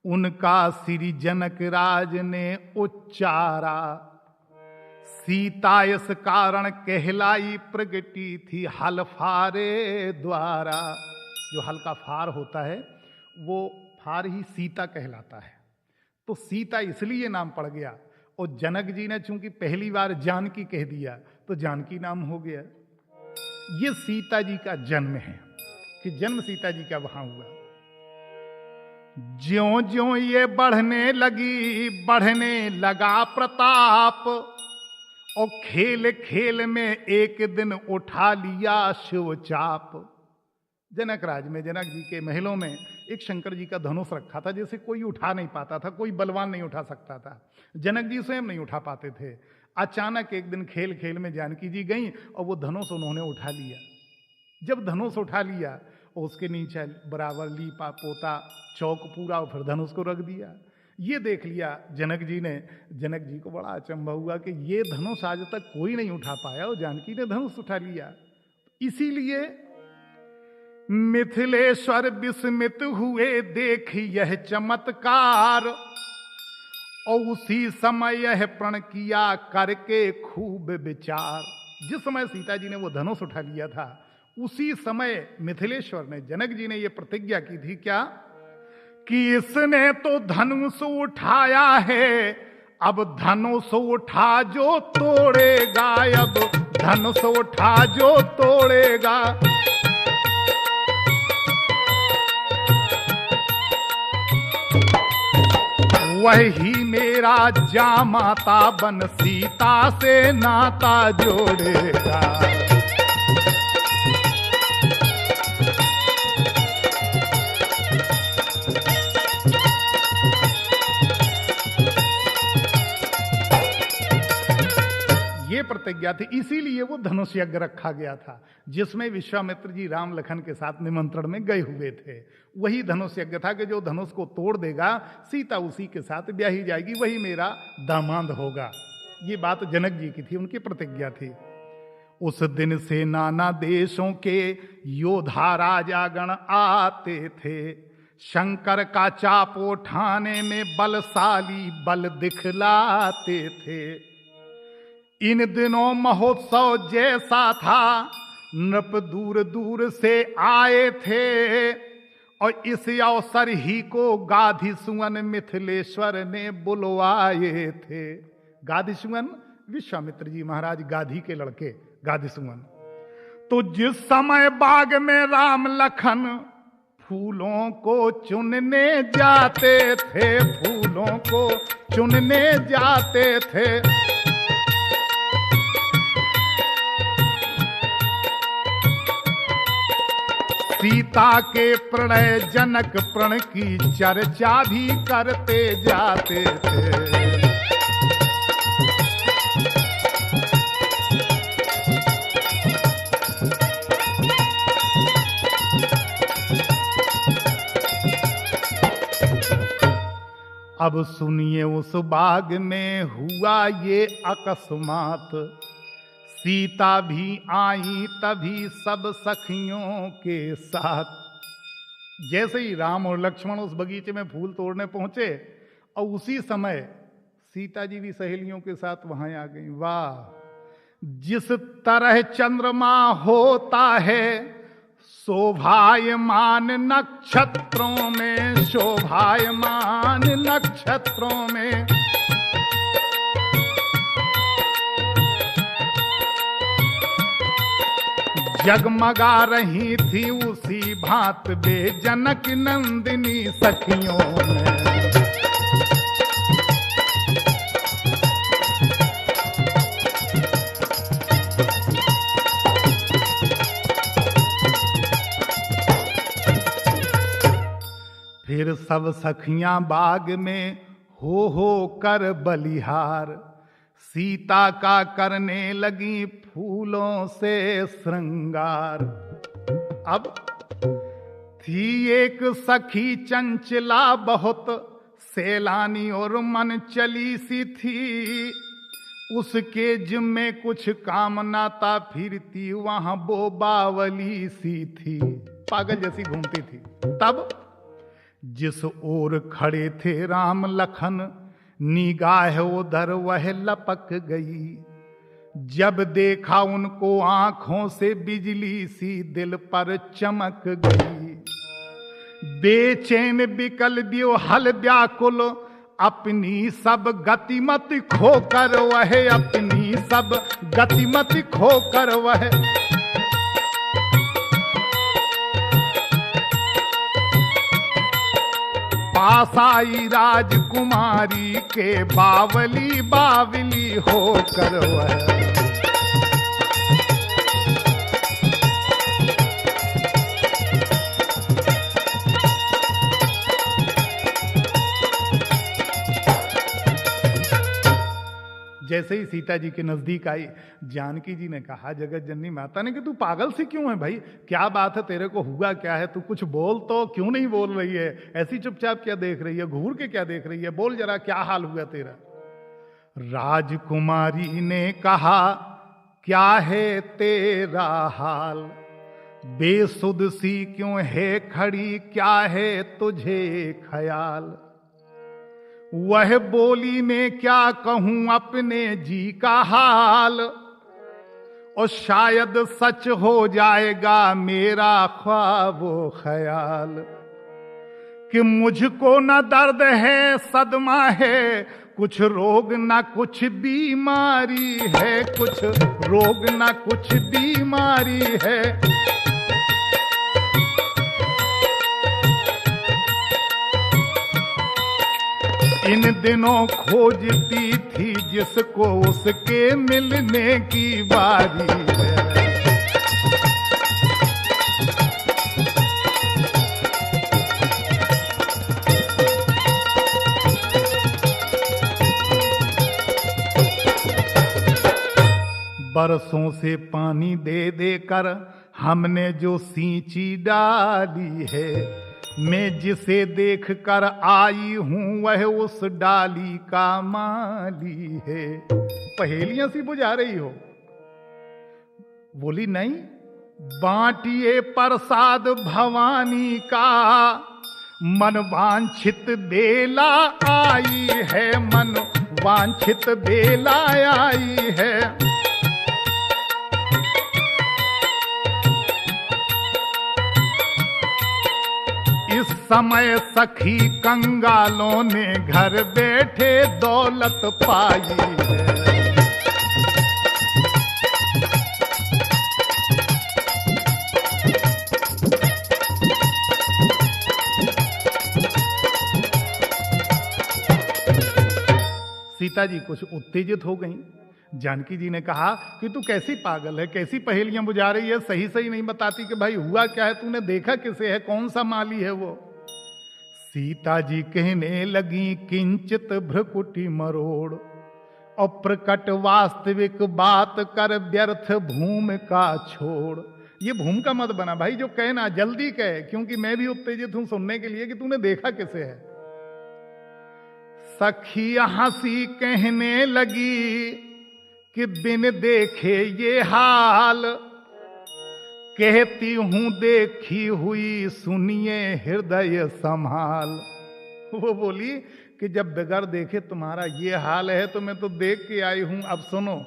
उनका श्री जनक राज ने उच्चारा। सीता इस कारण कहलाई प्रगटी थी हल फारे द्वारा। जो हल का फार होता है वो फार ही सीता कहलाता है, तो सीता इसलिए नाम पड़ गया। और जनक जी ने चूंकि पहली बार जानकी कह दिया तो जानकी नाम हो गया। ये सीता जी का जन्म है कि जन्म सीता जी का वहां हुआ। ज्यों ज्यों ये बढ़ने लगी, बढ़ने लगा प्रताप, और खेल खेल में एक दिन उठा लिया शिवचाप। जनक राज में, जनक जी के महलों में एक शंकर जी का धनुष रखा था, जिसे कोई उठा नहीं पाता था, कोई बलवान नहीं उठा सकता था, जनक जी स्वयं नहीं उठा पाते थे। अचानक एक दिन खेल खेल में जानकी जी गई और वो धनुष उन्होंने उठा लिया। जब धनुष उठा लिया और उसके नीचे बराबर लीपा पोता चौक पूरा, और फिर धनुष को रख दिया। ये देख लिया जनक जी ने। जनक जी को बड़ा अचंभा हुआ कि ये धनुष आज तक कोई नहीं उठा पाया और जानकी ने धनुष उठा लिया। इसीलिए मिथिलेश्वर विस्मित हुए देख यह चमत्कार, और उसी समय यह प्रण किया करके खूब विचार। जिस समय सीता जी ने वो धनुष उठा लिया था उसी समय मिथिलेश्वर ने, जनक जी ने ये प्रतिज्ञा की थी क्या कि इसने तो धनुष उठाया है अब धनुष उठा जो तोड़ेगा, अब धनुष उठा जो तोड़ेगा, वही मेरा जामाता बन सीता से नाता जोड़ेगा। ये प्रतिज्ञा थी, इसीलिए वो धनुष यज्ञ रखा गया था, जिसमें विश्वामित्र जी राम लखन के साथ निमंत्रण में गए हुए थे। वही धनुष यज्ञ था कि जो धनुष को तोड़ देगा सीता उसी के साथ ब्याही जाएगी, वही मेरा दामाद होगा। ये बात जनक जी की थी, उनकी प्रतिज्ञा थी। उस दिन से नाना देशों के योद्धा राजागण आते थे, शंकर का चाप उठाने में बलशाली बल दिखलाते थे। इन दिनों महोत्सव जैसा था, नृप दूर दूर से आए थे, और इस अवसर ही को गाधिसुअन मिथिलेश्वर ने बुलवाए थे। गाधिसुअन विश्वामित्र जी महाराज गाधी के लड़के गाधिसुअन। तो जिस समय बाग में राम लखन फूलों को चुनने जाते थे, फूलों को चुनने जाते थे, सीता के प्रणय जनक प्रण की चर्चा भी करते जाते थे। अब सुनिए उस बाग में हुआ ये अकस्मात, सीता भी आई तभी सब सखियों के साथ। जैसे ही राम और लक्ष्मण उस बगीचे में फूल तोड़ने पहुंचे, और उसी समय सीता जी भी सहेलियों के साथ वहां आ गई। वाह! जिस तरह चंद्रमा होता है शोभायमान नक्षत्रों में, शोभायमान नक्षत्रों में, जगमगा रही थी उसी भांत बे जनक नंदिनी सखियों में। फिर सब सखियां बाग में हो कर बलिहार, सीता का करने लगी फूलों से श्रृंगार। अब थी एक सखी चंचला बहुत, सैलानी और मन चली सी थी, उसके जिम्मे कुछ कामना था, फिरती वहां वो बावली सी थी, पागल जैसी घूमती थी। तब जिस ओर खड़े थे राम लखन, निगाह उधर वह लपक गई, जब देखा उनको आंखों से बिजली सी दिल पर चमक गई। बेचैन बिकल व्योहल व्याकुल, अपनी सब गतिमति खोकर वह, अपनी सब गतिमति खोकर वह, पास आई राजकुमारी के बावली बावली होकर वह। जैसे ही सीता जी के नजदीक आई, जानकी जी ने कहा जगत जननी माता ने कि तू पागल सी क्यों है भाई, क्या बात है, तेरे को हुआ क्या है, तू कुछ बोल, तो क्यों नहीं बोल रही है, ऐसी चुपचाप क्या देख रही है, घूर के क्या देख रही है, बोल जरा क्या हाल हुआ तेरा। राजकुमारी ने कहा क्या है तेरा हाल, बेसुध सी क्यों है खड़ी, क्या है तुझे ख्याल। वह बोली मैं क्या कहूं अपने जी का हाल, और शायद सच हो जाएगा मेरा ख्वाब ख्याल। कि मुझको न दर्द है सदमा है, कुछ रोग ना कुछ बीमारी है, कुछ रोग ना कुछ बीमारी है। इन दिनों खोजती थी जिसको उसके मिलने की बारी है। बरसों से पानी दे दे कर हमने जो सींची डाली है, मैं जिसे देख कर आई हूं वह उस डाली का माली है। पहेलियां सी बुझा रही हो। बोली नहीं, बांटिए प्रसाद भवानी का, मन वांछित बेला आई है, मन वांछित बेला आई है। इस समय सखी कंगालों ने घर बैठे दौलत पाई है। सीता जी कुछ उत्तेजित हो गईं। जानकी जी ने कहा कि तू कैसी पागल है, कैसी पहेलियां बुझा रही है, सही सही नहीं बताती कि भाई हुआ क्या है, तूने देखा किसे है, कौन सा माली है वो। सीता जी कहने लगी किंचित भ्रुकुटी मरोड़, और प्रकट वास्तविक बात कर व्यर्थ भूमि का छोड़। ये भूमि का मत बना भाई, जो कहना जल्दी कहे, क्योंकि मैं भी उत्तेजित हूं सुनने के लिए कि तूने देखा किसे है। सखी हंसी कहने लगी कि बिन देखे ये हाल, कहती हूं देखी हुई सुनिए हृदय संभाल। वो बोली कि जब बगैर देखे तुम्हारा ये हाल है तो मैं तो देख के आई हूं। अब सुनो,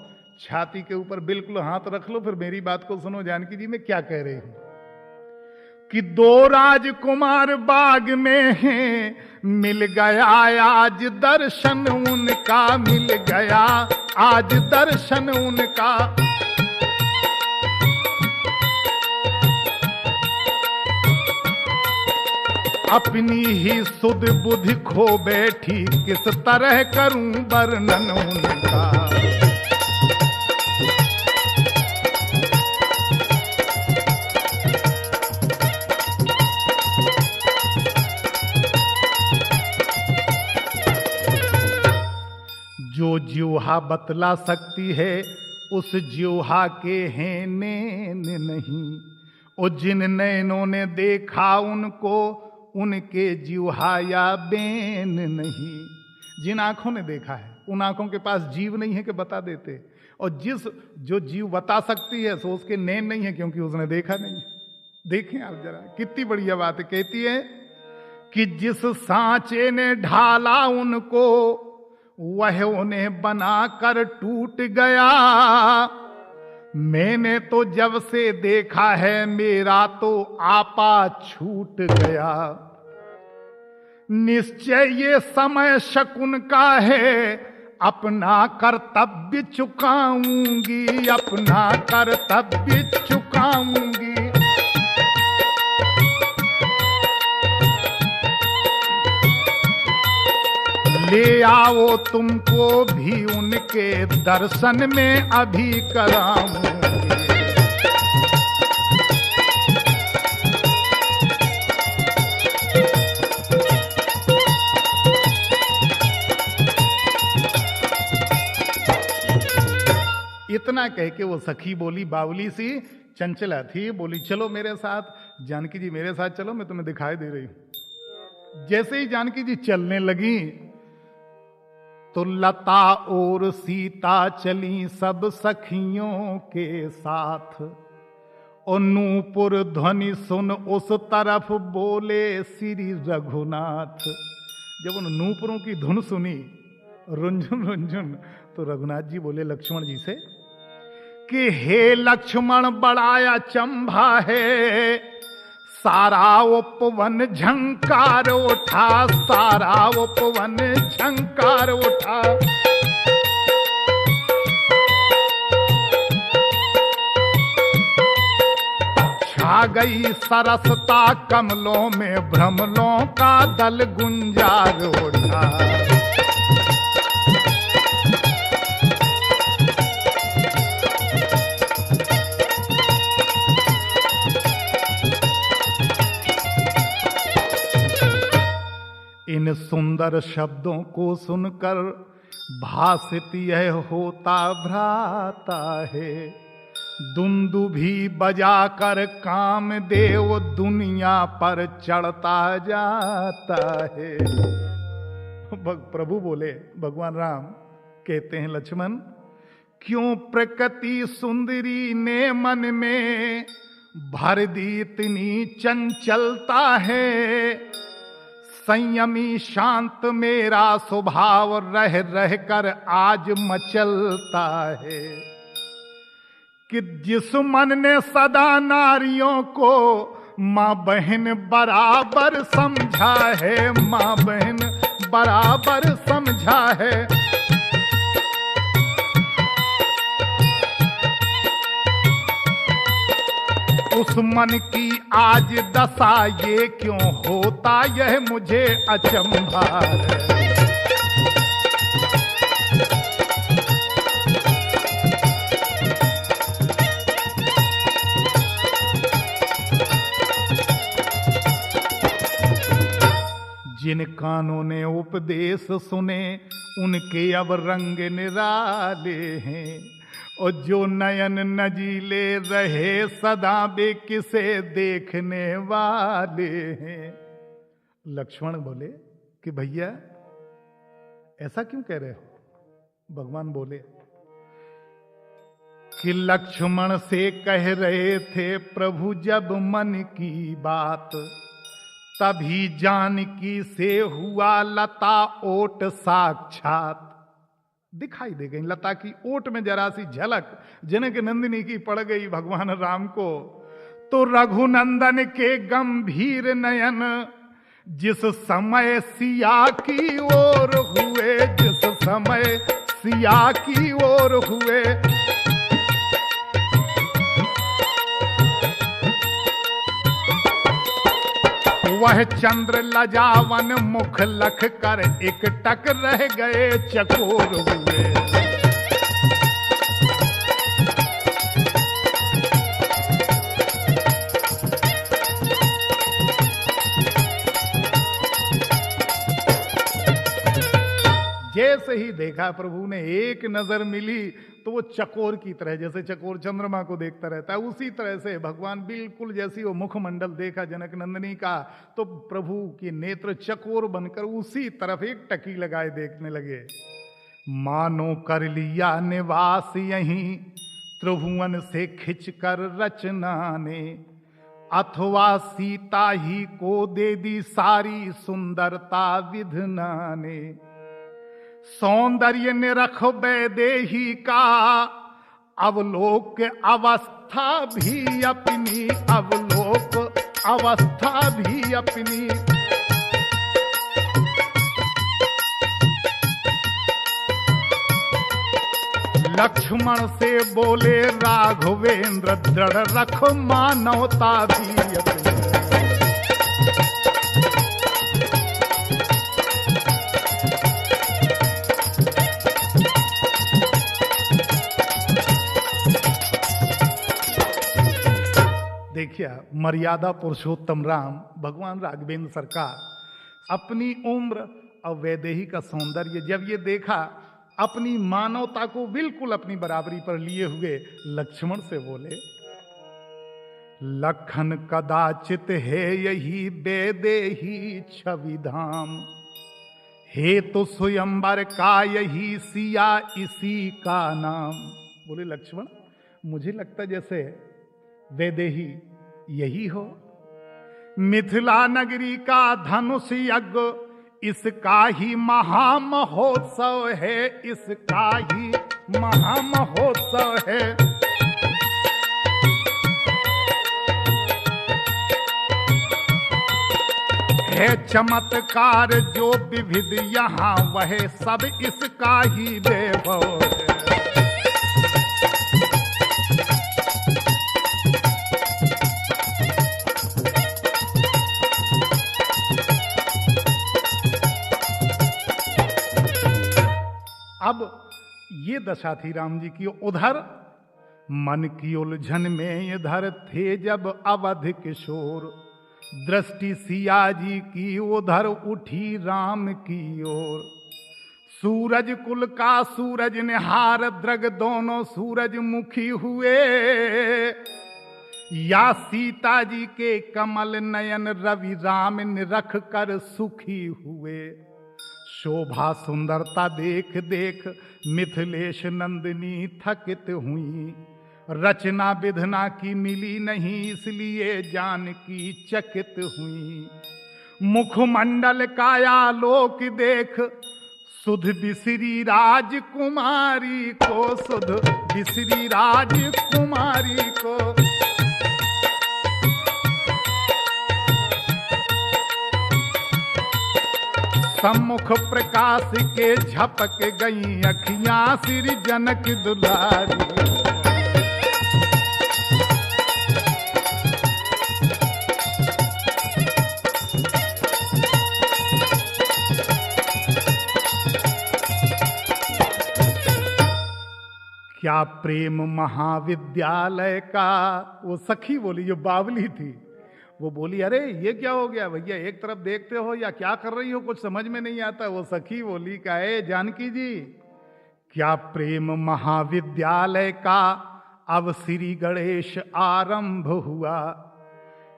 छाती के ऊपर बिल्कुल हाथ रख लो, फिर मेरी बात को सुनो। जानकी जी मैं क्या कह रही हूं कि दो राजकुमार बाग में हैं, मिल गया आज दर्शन उनका, मिल गया आज दर्शन उनका। अपनी ही सुध बुद्धि खो बैठी, किस तरह करूं वर्णन उनका। जो जिह्वा बतला सकती है उस जिह्वा के हैं नैन नहीं, और जिन नैनों ने देखा उनको उनके जिह्वा या बेन नहीं। जिन आंखों ने देखा है उन आंखों के पास जीव नहीं है कि बता देते, और जो जीव बता सकती है सो उसके नैन नहीं है क्योंकि उसने देखा नहीं है। देखें आप जरा कितनी बढ़िया बात है। कहती है कि जिस सांचे ने ढाला उनको वह उन्हें बनाकर टूट गया। मैंने तो जब से देखा है मेरा तो आपा छूट गया। निश्चय ये समय शकुन का है, अपना कर्तव्य चुकाऊंगी, अपना कर्तव्य चुकाऊंगी। ले आओ तुमको भी उनके दर्शन में अभी कराऊंगी। इतना कह के वो सखी बोली, बावली सी चंचला थी, बोली चलो मेरे साथ। जानकी जी मेरे साथ चलो, मैं तुम्हें दिखाई दे रही हूं। जैसे ही जानकी जी चलने लगी तो लता और सीता चली सब सखियों के साथ, और नूपुर ध्वनि सुन उस तरफ बोले श्री रघुनाथ। जब उन नूपुरों की धुन सुनी रुंझुन रुंझुन, तो रघुनाथ जी बोले लक्ष्मण जी से कि हे लक्ष्मण बड़ा अचंभा है, सारा उपवन झंकार उठा, सारा उपवन झंकार उठा। छा गई सरसता कमलों में, भ्रमलों का दल गुंजार उठा। इन सुंदर शब्दों को सुनकर भासित यह होता भ्राता है, दुंदुभी बजाकर कामदेव दुनिया पर चढ़ता जाता है। प्रभु बोले, भगवान राम कहते हैं, लक्ष्मण क्यों प्रकृति सुंदरी ने मन में भर दी इतनी चंचलता है। संयमी शांत मेरा स्वभाव रह रह कर आज मचलता है, कि जिस मन ने सदा नारियों को माँ बहन बराबर समझा है, माँ बहन बराबर समझा है। उस मन की आज दशा ये क्यों होता, यह मुझे अचंभा है। जिन कानों ने उपदेश सुने उनके अब रंग निराले हैं, और जो नयन नजीले रहे सदा वे किसे देखने वाले हैं। लक्ष्मण बोले कि भैया ऐसा क्यों कह रहे हो। भगवान बोले कि लक्ष्मण से कह रहे थे प्रभु जब मन की बात, तभी जानकी से हुआ लता ओट साक्षात। दिखाई दे गई लता की ओट में जरा सी झलक जनक नंदिनी की पड़ गई भगवान राम को। तो रघुनंदन के गंभीर नयन जिस समय सिया की ओर हुए, जिस समय सिया की ओर हुए, वह चंद्र लजावन मुख लख कर एक टक रह गए चकोर हुए। जैसे ही देखा प्रभु ने, एक नजर मिली तो वो चकोर की तरह, जैसे चकोर चंद्रमा को देखता रहता है उसी तरह से भगवान बिल्कुल जैसी वो मुखमंडल देखा जनक नंदिनी का, तो प्रभु के नेत्र चकोर बनकर उसी तरफ एक टकी लगाए देखने लगे। मानो कर लिया निवास यहीं त्रिभुवन से खिंच कर रचना ने, अथवा सीता ही को दे दी सारी सुंदरता विधना ने। सौंदर्य निरख वैदेही का अवलोक अवस्था भी अपनी, अवलोक अवस्था भी अपनी। लक्ष्मण से बोले राघवेंद्र दृढ़ रख मानवता भी अपनी। देखिए मर्यादा पुरुषोत्तम राम भगवान राघवेंद्र सरकार अपनी उम्र और वैदेही का सौंदर्य जब ये देखा, अपनी मानवता को बिल्कुल अपनी बराबरी पर लिए हुए लक्ष्मण से बोले, लखन कदाचित है यही वैदेही छवि धाम, हे तो स्वयंवर का यही सिया इसी का नाम। बोले लक्ष्मण मुझे लगता जैसे वैदेही यही हो। मिथिला नगरी का धनुष यज्ञ इसका ही महामहोत्सव है, इसका ही महामहोत्सव है। है चमत्कार जो विविध यहाँ वह सब इसका ही वैभव है। अब ये दशा थी राम जी की। उधर मन की उलझन में इधर थे जब अवध किशोर, दृष्टि सिया जी की उधर उठी राम की ओर। सूरज कुल का सूरज निहार द्रग दोनों सूरज मुखी हुए, या सीता जी के कमल नयन रवि राम निरख कर सुखी हुए। शोभा सुंदरता देख देख मिथिलेश नंदिनी थकित हुई, रचना विधना की मिली नहीं इसलिए जानकी चकित हुई। मुखमंडल का आलोक देख सुध बिसरी राजकुमारी को, सुध बिसरी राजकुमारी को। सम्मुख प्रकाश के झपक गई अखियां श्री जनक दुलारी। क्या प्रेम महाविद्यालय का। वो सखी बोली जो बावली थी, वो बोली अरे ये क्या हो गया भैया, एक तरफ देखते हो या क्या कर रही हो, कुछ समझ में नहीं आता। वो सखी बोली का जानकी जी, क्या प्रेम महाविद्यालय का अब श्री गणेश आरंभ हुआ।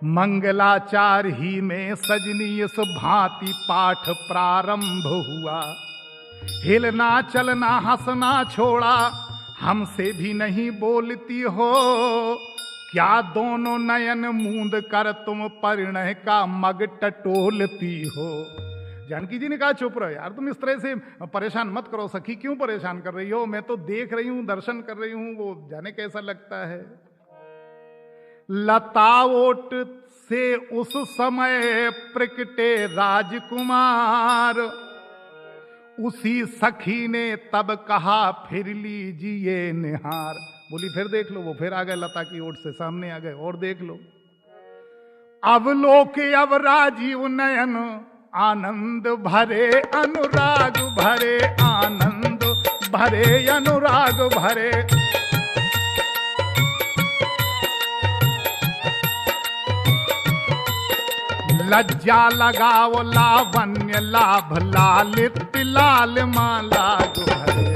मंगलाचार ही में सजनी इस भांति पाठ प्रारंभ हुआ। हिलना चलना हंसना छोड़ा हमसे भी नहीं बोलती हो, क्या दोनों नयन मूंद कर तुम परिणय का मग टटोलती हो। जानकी जी ने कहा चुप रहो यार, तुम इस तरह से परेशान मत करो। सखी क्यों परेशान कर रही हो, मैं तो देख रही हूं, दर्शन कर रही हूं, वो जाने कैसा लगता है। लताओट से उस समय प्रकटे राजकुमार, उसी सखी ने तब कहा फिर लीजिए निहार। बोली फिर देख लो। वो फिर आ गए लता की ओट से सामने आ गए, और देख लो। अब लोके अब राजीव नयन आनंद भरे अनुराग भरे, आनंद भरे अनुराग भरे। लज्जा लगाओ लावण्य लाभ लालित लाल माला भरे।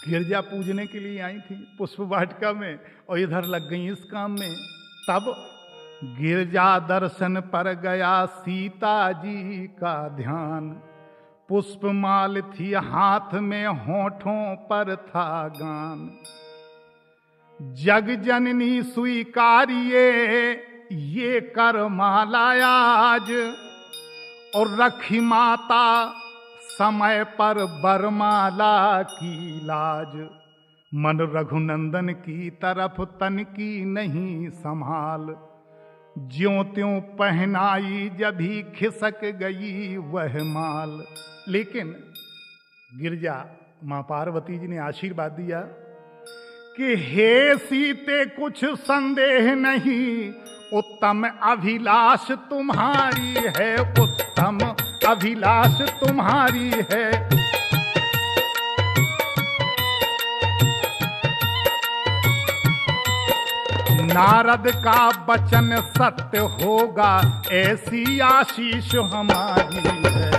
गिरजा पूजने के लिए आई थी पुष्प वाटिका में, और इधर लग गई इस काम में। तब गिरजा दर्शन पर गया सीता जी का ध्यान, पुष्पमाल थी हाथ में होठों पर था गान। जग जननी स्वीकारिये ये कर माला आज, और रखी माता समय पर बरमाला की लाज। मन रघुनंदन की तरफ तन की नहीं संभाल, ज्यों त्यों पहनाई जभी खिसक गई वह माल। लेकिन गिरजा मां पार्वती जी ने आशीर्वाद दिया कि हे सीते कुछ संदेह नहीं, उत्तम अभिलाष तुम्हारी है, उत्तम अभिलाष तुम्हारी है। नारद का वचन सत्य होगा ऐसी आशीष हमारी है।